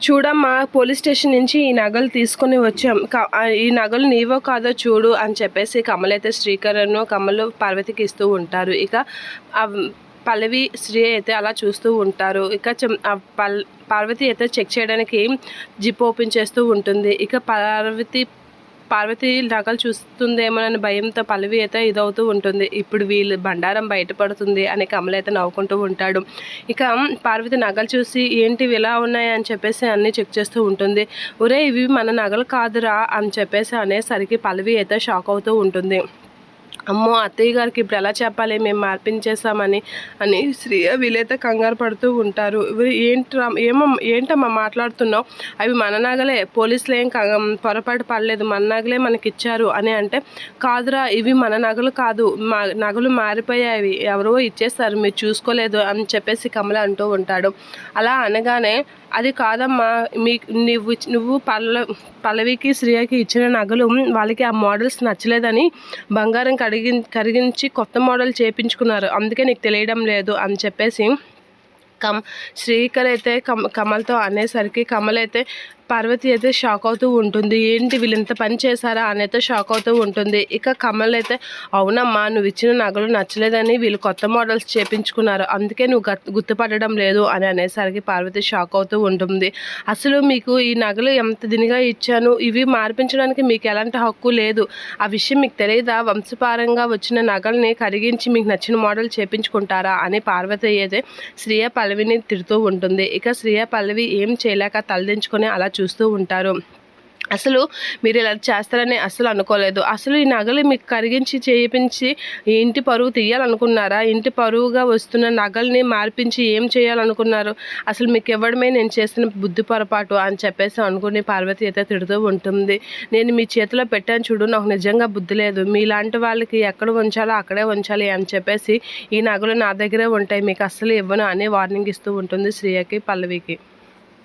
చూడమ్మా, police station నుంచి ఈ నగలు తీసుకొని వచ్చాం. ఈ నగలు నీవో కాదో చూడు అని చెప్పేసి కమలైతే శ్రీకరను, కమలు పార్వతికి ఇస్తూ ఉంటారు. ఇక పల్లవి, శ్రీ అయితే అలా చూస్తూ ఉంటారు. ఇక పార్వతి అయితే చెక్ చేయడానికి జిప్ ఓపెన్ చేస్తూ ఉంటుంది. ఇక పార్వతి నగలు చూస్తుందేమోనని భయంతో పల్లవి అయితే ఇదవుతూ ఉంటుంది. ఇప్పుడు వీళ్ళు బండారం బయటపడుతుంది అని కమల్ అయితే నవ్వుకుంటూ ఉంటాడు. ఇక పార్వతి నగలు చూసి ఏంటి ఇలా ఉన్నాయి అని చెప్పేసి అన్నీ చెక్ చేస్తూ ఉంటుంది. ఒరే, ఇవి మన నగలు కాదురా అని చెప్పేసి అనేసరికి పల్లవి అయితే షాక్ అవుతూ ఉంటుంది. అమ్మో, అత్తయ్య గారికి ఇప్పుడు ఎలా చెప్పాలి, మేము మార్పించేసామని అని శ్రీయ వీలైతే కంగారు పడుతూ ఉంటారు. ఏంటమ్మా మాట్లాడుతున్నావు, అవి మన నగలే, పోలీసులు ఏం పొరపాటు పడలేదు, మన నగలే మనకిచ్చారు అని అంటే, కాదురా ఇవి మన నగలు కాదు, నగలు మారిపోయాయి, ఎవరో ఇచ్చేస్తారు, మీరు చూసుకోలేదు అని చెప్పేసి కమల అంటూ ఉంటాడు. అలా అనగానే అది కాదమ్మా, నువ్వు పల్లవికి శ్రీయకి ఇచ్చిన నగలు వాళ్ళకి ఆ మోడల్స్ నచ్చలేదని బంగారం కరిగించి కొత్త మోడల్ చేయించుకున్నారు, అందుకే నీకు తెలియడం లేదు అని చెప్పేసి శ్రీకర్ అయితే కమల్తో అనేసరికి కమల్ అయితే పార్వతి అయితే షాక్ అవుతూ ఉంటుంది. ఏంటి వీళ్ళు ఇంత పని చేశారా అనేది షాక్ అవుతూ ఉంటుంది. ఇక కమల్ అయితే అవునమ్మా, నువ్వు ఇచ్చిన నగలు నచ్చలేదని వీళ్ళు కొత్త మోడల్స్ చేయించుకున్నారు, అందుకే నువ్వు గుర్తుపట్టడం లేదు అని అనేసరికి పార్వతి షాక్ అవుతూ ఉంటుంది. అసలు మీకు ఈ నగలు ఎంత దినిగా ఇచ్చాను, ఇవి మార్పించడానికి మీకు ఎలాంటి హక్కు లేదు, ఆ విషయం మీకు తెలియదా, వంశపారంగా వచ్చిన నగల్ని కరిగించి మీకు నచ్చిన మోడల్ చేయించుకుంటారా అని పార్వతి అయితే శ్రీయ పల్లవిని తిడుతూ ఉంటుంది. ఇక శ్రీయ పల్లవి ఏం చేయలేక తలదించుకొని అలా చూస్తూ ఉంటారు. అసలు మీరు ఇలా చేస్తారని అసలు అనుకోలేదు, అసలు ఈ నగలు మీకు కరిగించి చేయించి ఇంటి పరువు తీయాలనుకున్నారా, ఇంటి పరువుగా వస్తున్న నగల్ని మార్పించి ఏం చేయాలనుకున్నారు, అసలు మీకు ఇవ్వడమే నేను చేసిన బుద్ధి పొరపాటు అని చెప్పేసి అనుకుని పార్వతి అయితే తిడుతూ ఉంటుంది. నేను మీ చేతిలో పెట్టాను చూడు, నాకు నిజంగా బుద్ధి లేదు, మీలాంటి వాళ్ళకి ఎక్కడ ఉంచాలో అక్కడే ఉంచాలి అని చెప్పేసి ఈ నగలు నా దగ్గరే ఉంటాయి, మీకు అస్సలు ఇవ్వను అని వార్నింగ్ ఇస్తూ ఉంటుంది శ్రీయకి పల్లవికి.